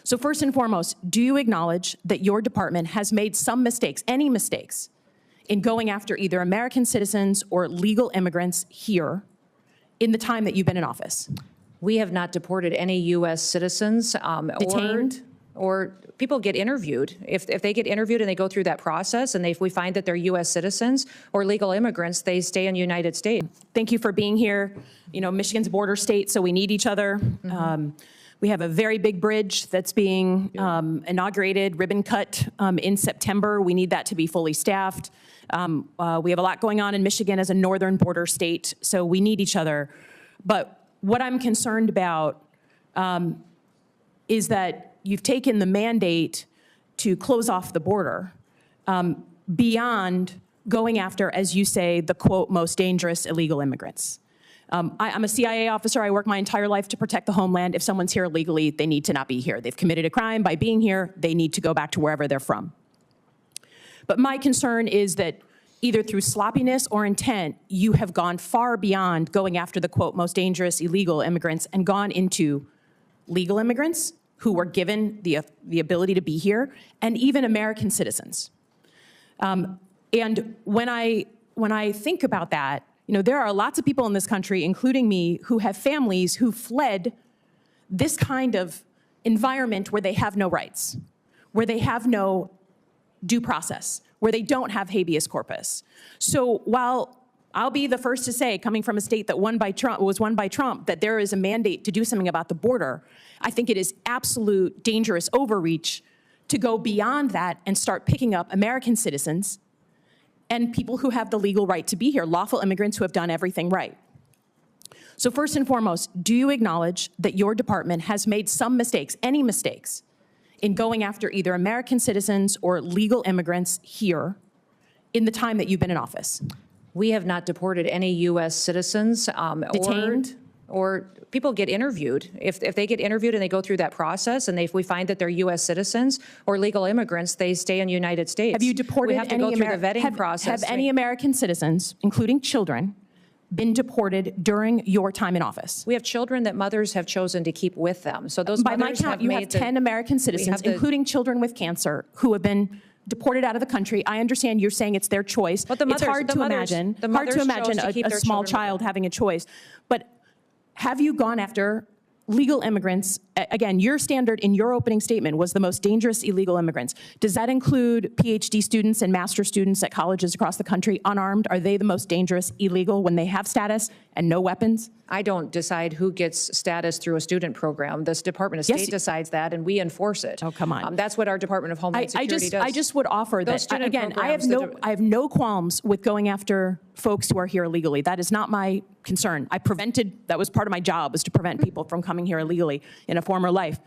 So first and foremost, do you acknowledge that your department has made some mistakes, any mistakes, in going after either American citizens or legal immigrants here in the time that you've been in office? We have not deported any U.S. citizens. Detained? Or people get interviewed. If they get interviewed and they go through that process, and if we find that they're U.S. citizens or legal immigrants, they stay in the United States. Thank you for being here. You know, Michigan's a border state, so we need each other. We have a very big bridge that's being inaugurated, ribbon cut in September. We need that to be fully staffed. We have a lot going on in Michigan as a northern border state, so we need each other. But what I'm concerned about is that you've taken the mandate to close off the border beyond going after, as you say, the, quote, most dangerous illegal immigrants. I'm a CIA officer. I work my entire life to protect the homeland. If someone's here illegally, they need to not be here. They've committed a crime by being here. They need to go back to wherever they're from. But my concern is that either through sloppiness or intent, you have gone far beyond going after the, quote, most dangerous illegal immigrants and gone into legal immigrants who were given the ability to be here, and even American citizens. And when I think about that, you know, there are lots of people in this country, including me, who have families who fled this kind of environment where they have no rights, where they have no due process, where they don't have habeas corpus. So while I'll be the first to say, coming from a state that was won by Trump, that there is a mandate to do something about the border, I think it is absolute dangerous overreach to go beyond that and start picking up American citizens and people who have the legal right to be here, lawful immigrants who have done everything right. So first and foremost, do you acknowledge that your department has made some mistakes, any mistakes, in going after either American citizens or legal immigrants here in the time that you've been in office? We have not deported any U.S. citizens. Detained? Or people get interviewed. If they get interviewed and they go through that process, and if we find that they're U.S. citizens or legal immigrants, they stay in the United States. Have you deported we have to go through the vetting process. Have any American citizens, including children, been deported during your time in office? We have children that mothers have chosen to keep with them. So those by my count, you have 10 American citizens, including children with cancer, who have been deported out of the country. I understand you're saying it's their choice. But it's hard to imagine a small child having a choice. But have you gone after legal immigrants? Again, your standard in your opening statement was the most dangerous illegal immigrants. Does that include PhD students and master's students at colleges across the country, unarmed? Are they the most dangerous illegal when they have status and no weapons? I don't decide who gets status through a student program. This Department of State decides that, and we enforce it. Oh, come on. That's what our Department of Homeland Security does. I just would offer that, again, I have no qualms with going after folks who are here illegally. That is not my concern. That was part of my job, was to prevent people from coming here illegally in a former life.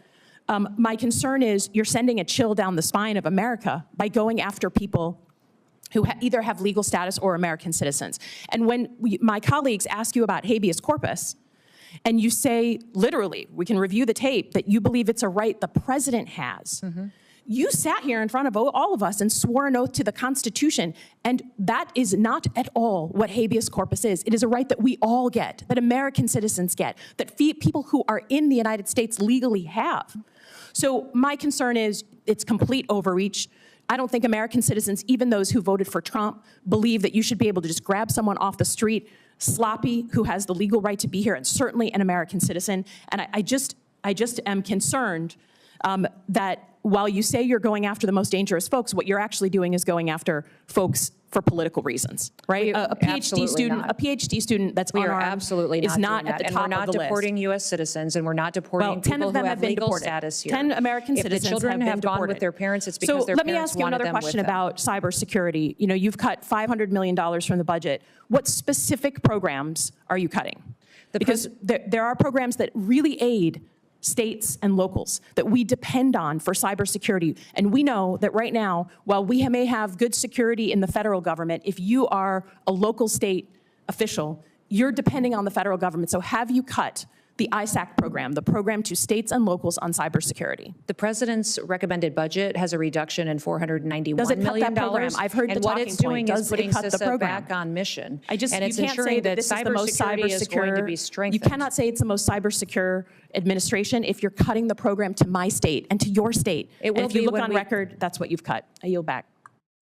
My concern is you're sending a chill down the spine of America by going after people who either have legal status or American citizens. And when my colleagues ask you about habeas corpus, and you say, literally, we can review the tape, that you believe it's a right the president has, you sat here in front of all of us and swore an oath to the Constitution, and that is not at all what habeas corpus is. It is a right that we all get, that American citizens get, that people who are in the United States legally have. So my concern is it's complete overreach. I don't think American citizens, even those who voted for Trump, believe that you should be able to just grab someone off the street, sloppy, who has the legal right to be here, and certainly an American citizen. And I just am concerned that while you say you're going after the most dangerous folks, what you're actually doing is going after folks for political reasons, right? A PhD student that's unarmed is not at the top of the list. And we're not deporting U.S. citizens, and we're not deporting people who have legal status here. 10 American citizens have been deported. If the children have gone with their parents, it's because their parents wanted them with them. So let me ask you another question about cybersecurity. You know, you've cut $500 million from the budget. What specific programs are you cutting? Because there are programs that really aid states and locals that we depend on for cybersecurity. And we know that right now, while we may have good security in the federal government, if you are a local state official, you're depending on the federal government. So have you cut the ISAC program, the program to states and locals on cybersecurity. The president's recommended budget has a reduction in $491 million. Does it cut that program? I've heard the talking point. And what it's doing is putting CISA program back on mission. And it's you can't ensuring say that this is the most cybersecurity is going to be strengthened. You cannot say it's the most cyber secure administration if you're cutting the program to my state and to your state. It will and if you be look when on record, that's what you've cut. I yield back.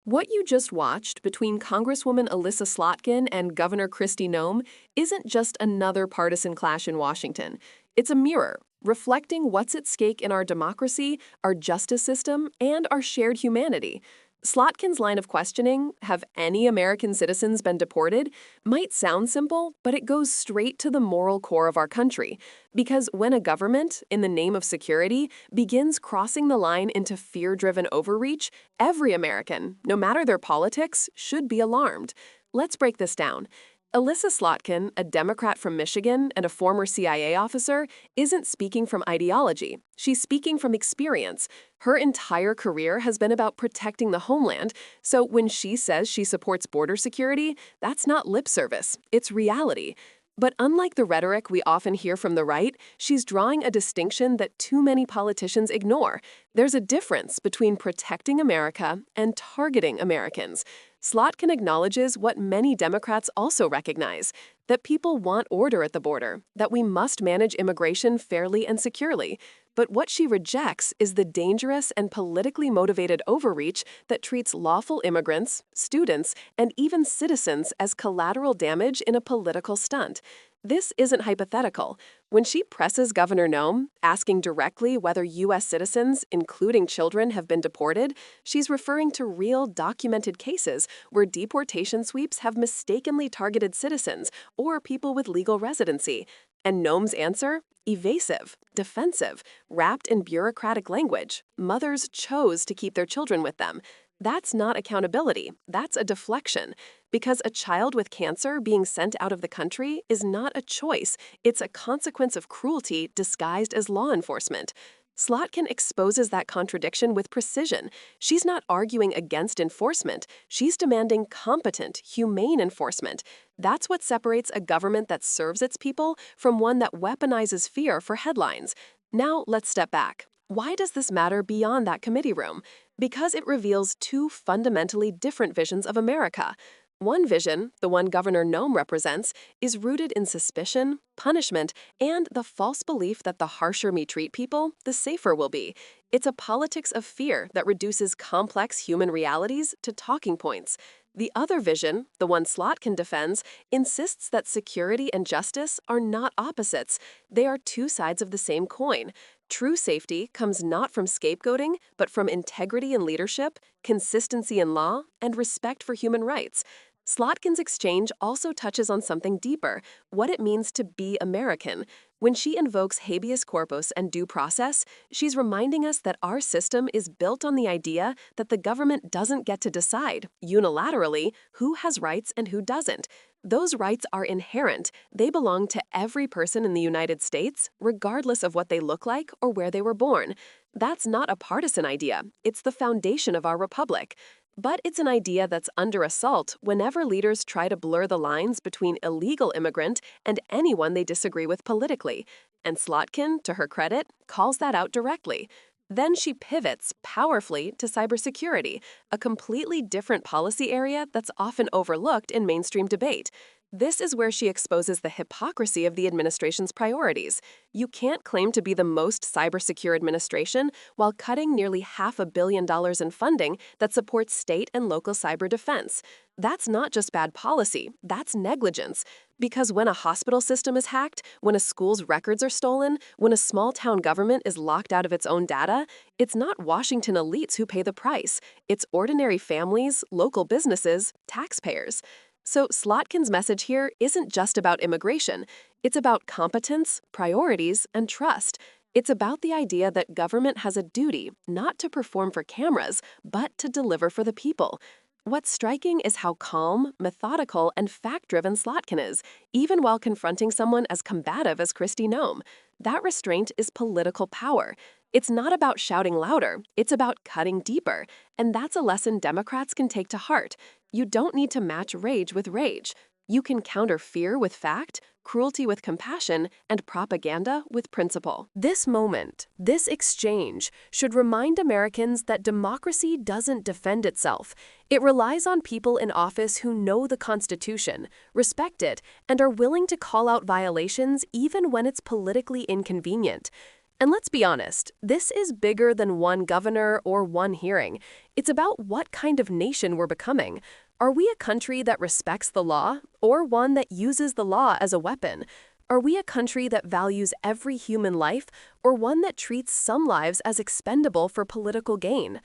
What you just watched between Congresswoman Elissa Slotkin and Governor Kristi Noem isn't just another partisan clash in Washington. It's a mirror reflecting what's at stake in our democracy, our justice system, and our shared humanity. Slotkin's line of questioning, have any American citizens been deported, might sound simple, but it goes straight to the moral core of our country. Because when a government, in the name of security, begins crossing the line into fear-driven overreach, every American, no matter their politics, should be alarmed. Let's break this down. Elissa Slotkin, a Democrat from Michigan and a former CIA officer, isn't speaking from ideology. She's speaking from experience. Her entire career has been about protecting the homeland, so when she says she supports border security, that's not lip service, it's reality. But unlike the rhetoric we often hear from the right, she's drawing a distinction that too many politicians ignore. There's a difference between protecting America and targeting Americans. Slotkin acknowledges what many Democrats also recognize, that people want order at the border, that we must manage immigration fairly and securely. But what she rejects is the dangerous and politically motivated overreach that treats lawful immigrants, students, and even citizens as collateral damage in a political stunt. This isn't hypothetical. When she presses Governor Noem, asking directly whether U.S. citizens, including children, have been deported, she's referring to real documented cases where deportation sweeps have mistakenly targeted citizens or people with legal residency. And Noem's answer? Evasive, defensive, wrapped in bureaucratic language. Mothers chose to keep their children with them. That's not accountability, that's a deflection. Because a child with cancer being sent out of the country is not a choice, it's a consequence of cruelty disguised as law enforcement. Slotkin exposes that contradiction with precision. She's not arguing against enforcement, she's demanding competent, humane enforcement. That's what separates a government that serves its people from one that weaponizes fear for headlines. Now let's step back. Why does this matter beyond that committee room? Because it reveals two fundamentally different visions of America. One vision, the one Governor Noem represents, is rooted in suspicion, punishment, and the false belief that the harsher we treat people, the safer we'll be. It's a politics of fear that reduces complex human realities to talking points. The other vision, the one Slotkin defends, insists that security and justice are not opposites. They are two sides of the same coin. True safety comes not from scapegoating, but from integrity in leadership, consistency in law, and respect for human rights. Slotkin's exchange also touches on something deeper, what it means to be American. When she invokes habeas corpus and due process, she's reminding us that our system is built on the idea that the government doesn't get to decide, unilaterally, who has rights and who doesn't. Those rights are inherent. They belong to every person in the United States, regardless of what they look like or where they were born. That's not a partisan idea. It's the foundation of our republic. But it's an idea that's under assault whenever leaders try to blur the lines between illegal immigrant and anyone they disagree with politically. And Slotkin, to her credit, calls that out directly. Then she pivots powerfully to cybersecurity, a completely different policy area that's often overlooked in mainstream debate. This is where she exposes the hypocrisy of the administration's priorities. You can't claim to be the most cybersecure administration while cutting nearly $500 million in funding that supports state and local cyber defense. That's not just bad policy, that's negligence. Because when a hospital system is hacked, when a school's records are stolen, when a small-town government is locked out of its own data, it's not Washington elites who pay the price. It's ordinary families, local businesses, taxpayers. So Slotkin's message here isn't just about immigration. It's about competence, priorities, and trust. It's about the idea that government has a duty not to perform for cameras, but to deliver for the people. What's striking is how calm, methodical, and fact-driven Slotkin is, even while confronting someone as combative as Kristi Noem. That restraint is political power. It's not about shouting louder, it's about cutting deeper. And that's a lesson Democrats can take to heart. You don't need to match rage with rage. You can counter fear with fact, cruelty with compassion, and propaganda with principle. This moment, this exchange, should remind Americans that democracy doesn't defend itself. It relies on people in office who know the Constitution, respect it, and are willing to call out violations even when it's politically inconvenient. And let's be honest, this is bigger than one governor or one hearing. It's about what kind of nation we're becoming. Are we a country that respects the law, or one that uses the law as a weapon? Are we a country that values every human life, or one that treats some lives as expendable for political gain?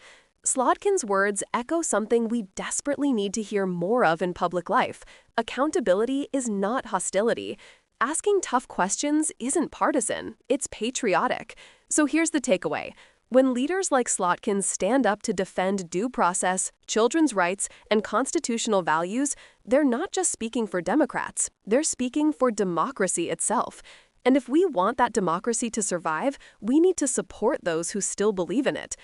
Slotkin's words echo something we desperately need to hear more of in public life. Accountability is not hostility. Asking tough questions isn't partisan, it's patriotic. So here's the takeaway. When leaders like Slotkin stand up to defend due process, children's rights, and constitutional values, they're not just speaking for Democrats, they're speaking for democracy itself. And if we want that democracy to survive, we need to support those who still believe in it.